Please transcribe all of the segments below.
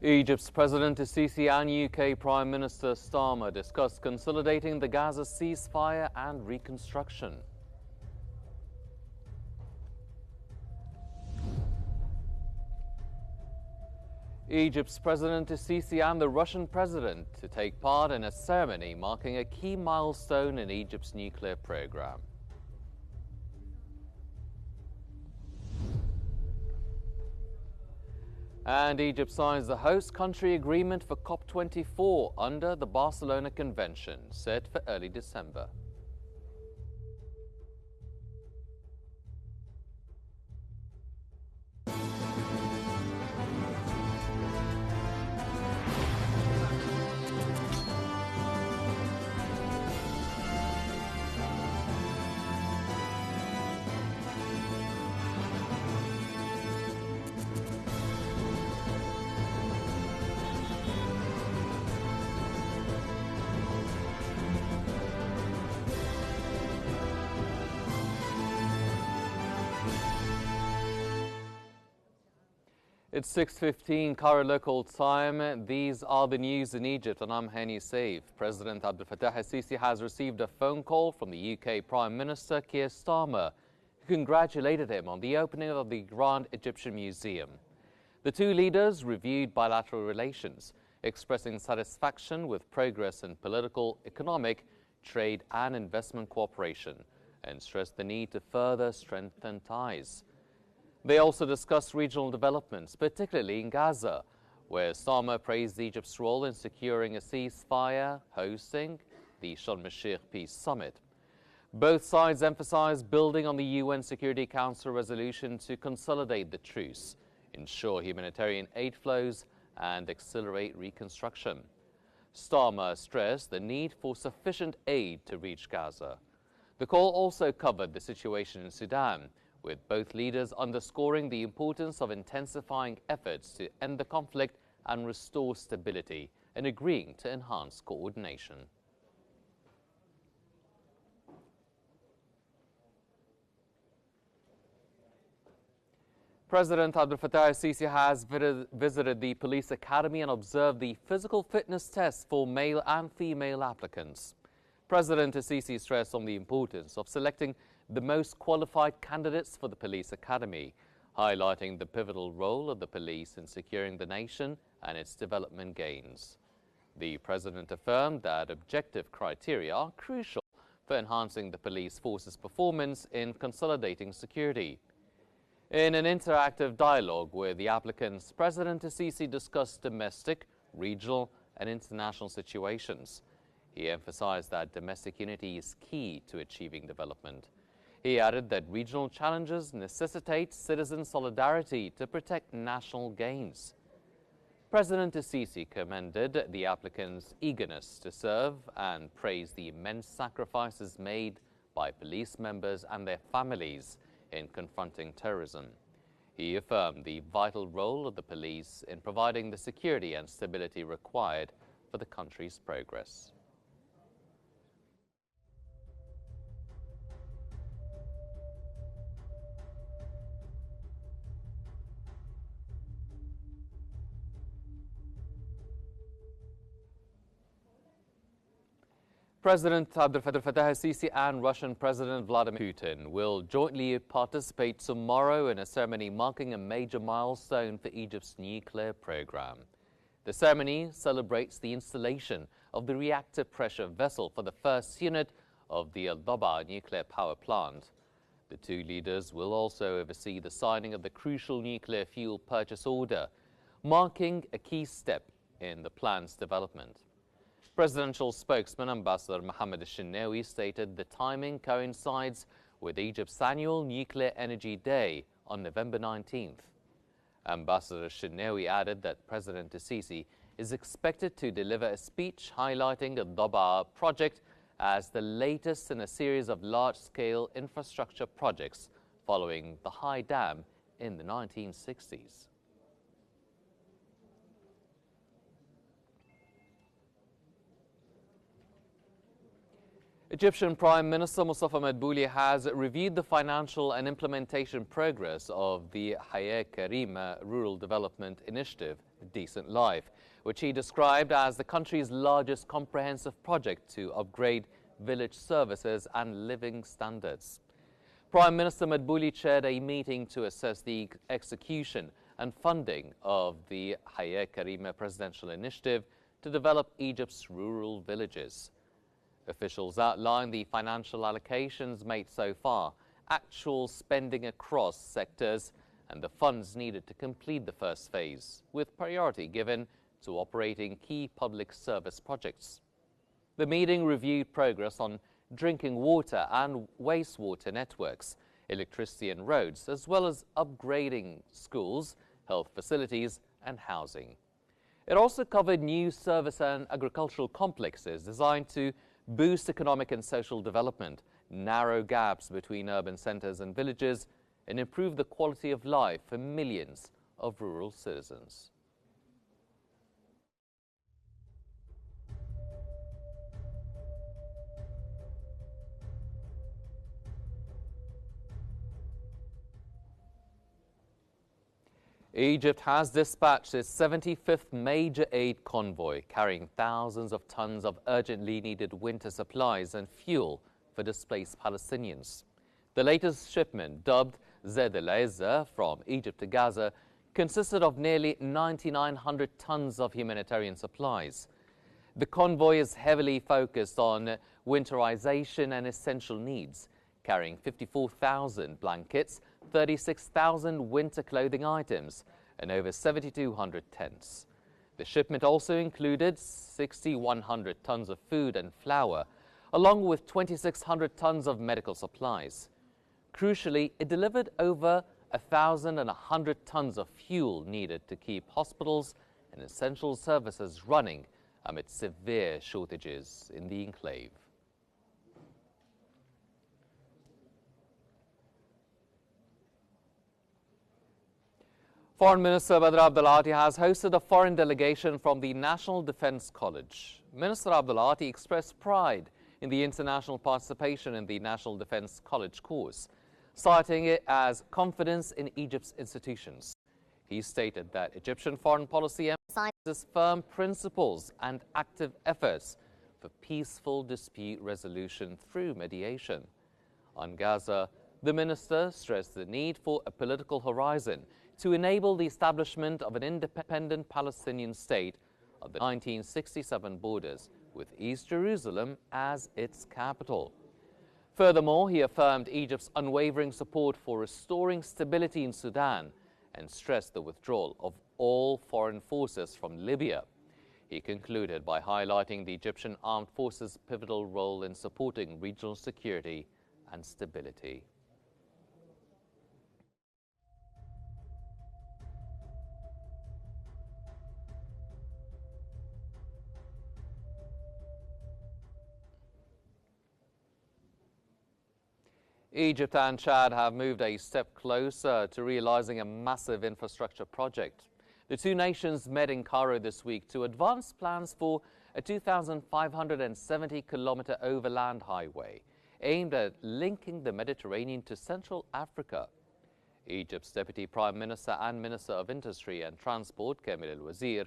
Egypt's President El-Sisi and UK Prime Minister Starmer discussed consolidating the Gaza ceasefire and reconstruction. Egypt's President El-Sisi and the Russian President to take part in a ceremony marking a key milestone in Egypt's nuclear program. And Egypt signs the host country agreement for COP24 under the Barcelona Convention, set for early December. It's 6:15 Cairo local time. These are the news in Egypt, and I'm Hani Saif. President Abdel Fattah el-Sisi has received a phone call from the UK Prime Minister Keir Starmer, who congratulated him on the opening of the Grand Egyptian Museum. The two leaders reviewed bilateral relations, expressing satisfaction with progress in political, economic, trade and investment cooperation, and stressed the need to further strengthen ties. They also discussed regional developments, particularly in Gaza, where Starmer praised Egypt's role in securing a ceasefire, hosting the Sharm el-Sheikh Peace Summit. Both sides emphasized building on the UN Security Council resolution to consolidate the truce, ensure humanitarian aid flows, and accelerate reconstruction. Starmer stressed the need for sufficient aid to reach Gaza. The call also covered the situation in Sudan, with both leaders underscoring the importance of intensifying efforts to end the conflict and restore stability, and agreeing to enhance coordination. President Abdel Fattah el-Sisi has visited the police academy and observed the physical fitness tests for male and female applicants. President el-Sisi stressed on the importance of selecting the most qualified candidates for the police academy, highlighting the pivotal role of the police in securing the nation and its development gains. The president affirmed that objective criteria are crucial for enhancing the police force's performance in consolidating security. In an interactive dialogue with the applicants, President el-Sisi discussed domestic, regional and international situations. He emphasized that domestic unity is key to achieving development. He added that regional challenges necessitate citizen solidarity to protect national gains. President el-Sisi commended the applicants' eagerness to serve and praised the immense sacrifices made by police members and their families in confronting terrorism. He affirmed the vital role of the police in providing the security and stability required for the country's progress. President Abdel Fattah el-Sisi and Russian President Vladimir Putin will jointly participate tomorrow in a ceremony marking a major milestone for Egypt's nuclear program. The ceremony celebrates the installation of the reactor pressure vessel for the first unit of the El-Sisi nuclear power plant. The two leaders will also oversee the signing of the crucial nuclear fuel purchase order, marking a key step in the plan's development. Presidential spokesman Ambassador Mohammed al-Shinawi stated the timing coincides with Egypt's annual Nuclear Energy Day on November 19th. Ambassador al-Shinawi added that President el-Sisi is expected to deliver a speech highlighting the El-Sisi project as the latest in a series of large-scale infrastructure projects following the High Dam in the 1960s. Egyptian Prime Minister Mustafa Madbouli has reviewed the financial and implementation progress of the Hayat Karima Rural Development Initiative, Decent Life, which he described as the country's largest comprehensive project to upgrade village services and living standards. Prime Minister Madbouli chaired a meeting to assess the execution and funding of the Hayat Karima Presidential Initiative to develop Egypt's rural villages. Officials outlined the financial allocations made so far, actual spending across sectors, and the funds needed to complete the first phase, with priority given to operating key public service projects. The meeting reviewed progress on drinking water and wastewater networks, electricity and roads, as well as upgrading schools, health facilities, and housing. It also covered new service and agricultural complexes designed to boost economic and social development, narrow gaps between urban centers and villages, and improve the quality of life for millions of rural citizens. Egypt has dispatched its 75th major aid convoy, carrying thousands of tons of urgently needed winter supplies and fuel for displaced Palestinians. The latest shipment, dubbed Zed el-Izza from Egypt to Gaza, consisted of nearly 9,900 tons of humanitarian supplies. The convoy is heavily focused on winterization and essential needs, carrying 54,000 blankets, 36,000 winter clothing items, and over 7,200 tents. The shipment also included 6,100 tons of food and flour, along with 2,600 tons of medical supplies. Crucially, it delivered over 1,100 tons of fuel needed to keep hospitals and essential services running amid severe shortages in the enclave. Foreign Minister Badr Abdulati has hosted a foreign delegation from the National Defense College. Minister Abdulati expressed pride in the international participation in the National Defense College course, citing it as confidence in Egypt's institutions. He stated that Egyptian foreign policy emphasizes firm principles and active efforts for peaceful dispute resolution through mediation. On Gaza, the minister stressed the need for a political horizon to enable the establishment of an independent Palestinian state of the 1967 borders, with East Jerusalem as its capital. Furthermore, he affirmed Egypt's unwavering support for restoring stability in Sudan and stressed the withdrawal of all foreign forces from Libya. He concluded by highlighting the Egyptian armed forces' pivotal role in supporting regional security and stability. Egypt and Chad have moved a step closer to realizing a massive infrastructure project. The two nations met in Cairo this week to advance plans for a 2,570-kilometer overland highway aimed at linking the Mediterranean to Central Africa. Egypt's Deputy Prime Minister and Minister of Industry and Transport, Kamil El-Wazir,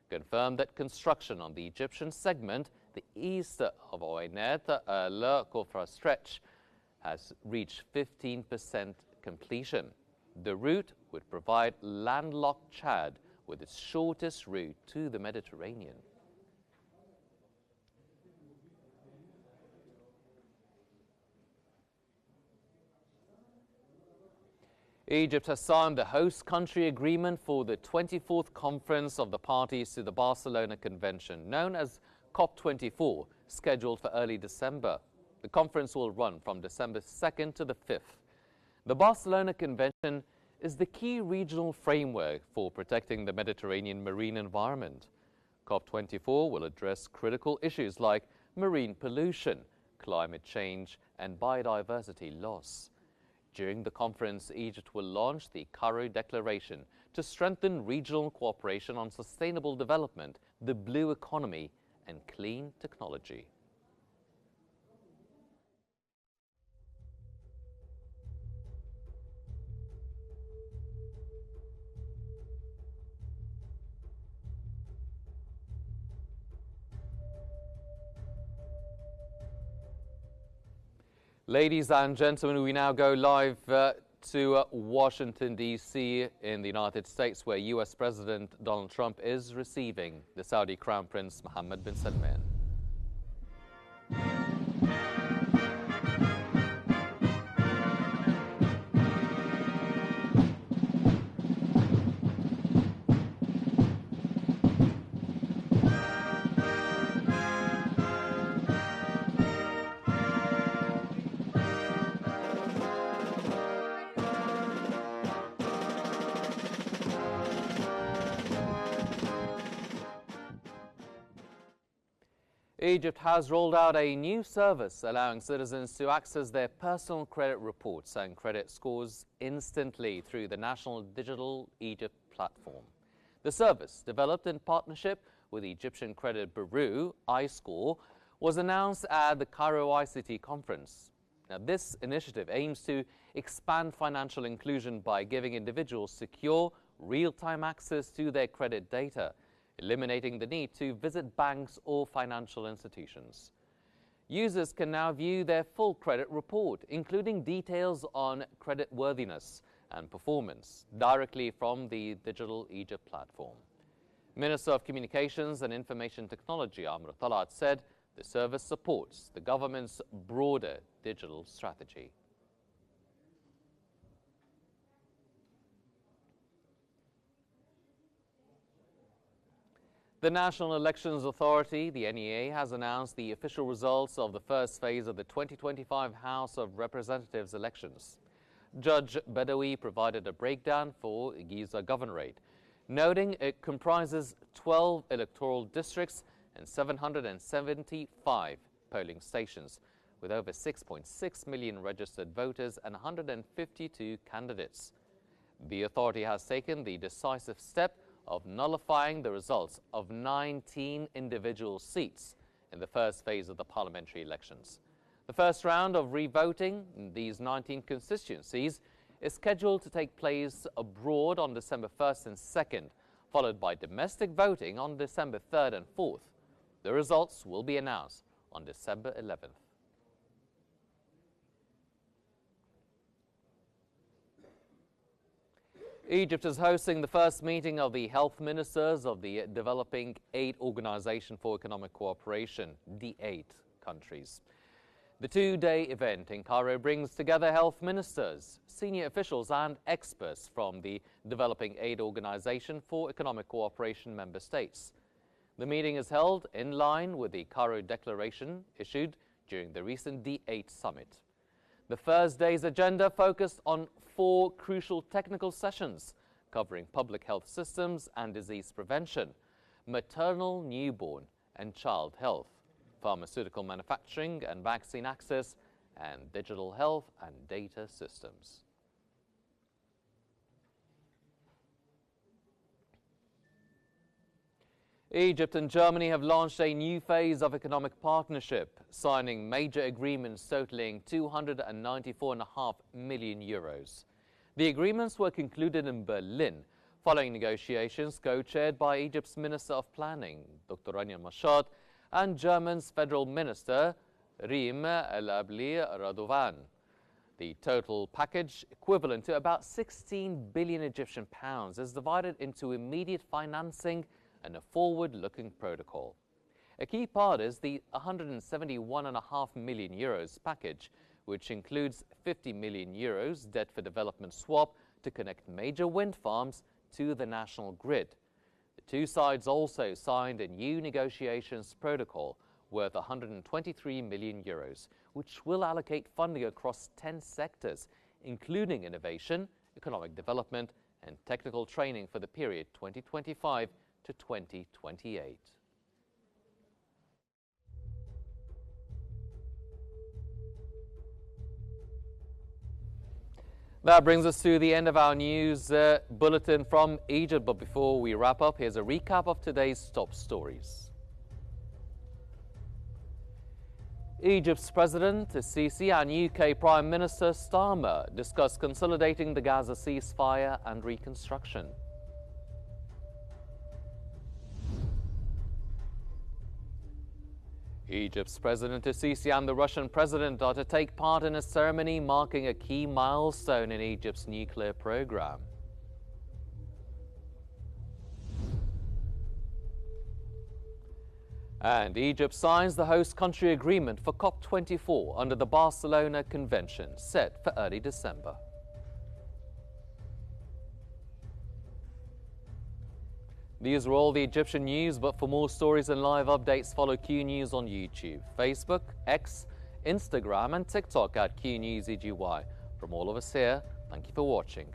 confirmed that construction on the Egyptian segment, the east of Oinet al-Kofra stretch, has reached 15% completion. The route would provide landlocked Chad with its shortest route to the Mediterranean. Egypt has signed the host country agreement for the 24th conference of the parties to the Barcelona Convention, known as COP24, scheduled for early December. The conference will run from December 2nd to the 5th. The Barcelona Convention is the key regional framework for protecting the Mediterranean marine environment. COP24 will address critical issues like marine pollution, climate change, and biodiversity loss. During the conference, Egypt will launch the Cairo Declaration to strengthen regional cooperation on sustainable development, the blue economy, and clean technology. Ladies and gentlemen, we now go live to Washington, D.C. in the United States, where U.S. President Donald Trump is receiving the Saudi Crown Prince Mohammed bin Salman. Egypt has rolled out a new service allowing citizens to access their personal credit reports and credit scores instantly through the National Digital Egypt platform. The service, developed in partnership with the Egyptian Credit Bureau, iScore, was announced at the Cairo ICT conference. Now, this initiative aims to expand financial inclusion by giving individuals secure, real-time access to their credit data, eliminating the need to visit banks or financial institutions. Users can now view their full credit report, including details on creditworthiness and performance, directly from the Digital Egypt platform. Minister of Communications and Information Technology Amr Talat said the service supports the government's broader digital strategy. The National Elections Authority, the NEA, has announced the official results of the first phase of the 2025 House of Representatives elections. Judge Badawi provided a breakdown for Giza Governorate, noting it comprises 12 electoral districts and 775 polling stations, with over 6.6 million registered voters and 152 candidates. The authority has taken the decisive step of nullifying the results of 19 individual seats in the first phase of the parliamentary elections. The first round of revoting in these 19 constituencies is scheduled to take place abroad on December 1st and 2nd, followed by domestic voting on December 3rd and 4th. The results will be announced on December 11th. Egypt is hosting the first meeting of the health ministers of the Developing Aid Organization for Economic Cooperation, D8 countries. The two-day event in Cairo brings together health ministers, senior officials and experts from the Developing Aid Organization for Economic Cooperation member states. The meeting is held in line with the Cairo Declaration issued during the recent D8 summit. The first day's agenda focused on 4 crucial technical sessions covering public health systems and disease prevention, maternal, newborn and child health, pharmaceutical manufacturing and vaccine access, and digital health and data systems. Egypt and Germany have launched a new phase of economic partnership, signing major agreements totaling €294.5 million. The agreements were concluded in Berlin, following negotiations co-chaired by Egypt's Minister of Planning, Dr. Rania Mashat, and German's Federal Minister, Riem El-Abli Radovan. The total package, equivalent to about 16 billion Egyptian pounds, is divided into immediate financing and a forward-looking protocol. A key part is the €171.5 million package, which includes €50 million debt for development swap to connect major wind farms to the national grid. The two sides also signed a new negotiations protocol worth €123 million, which will allocate funding across 10 sectors, including innovation, economic development, and technical training for the period 2025 to 2028. That brings us to the end of our news bulletin from Egypt. But before we wrap up, here's a recap of today's top stories. Egypt's President El-Sisi and UK Prime Minister Starmer discuss consolidating the Gaza ceasefire and reconstruction. Egypt's President El-Sisi and the Russian President are to take part in a ceremony marking a key milestone in Egypt's nuclear program. And Egypt signs the host country agreement for COP24 under the Barcelona Convention, set for early December. These are all the Egyptian news, but for more stories and live updates, follow Qnews on YouTube, Facebook, X, Instagram and TikTok at Qnews EGY. From all of us here, thank you for watching.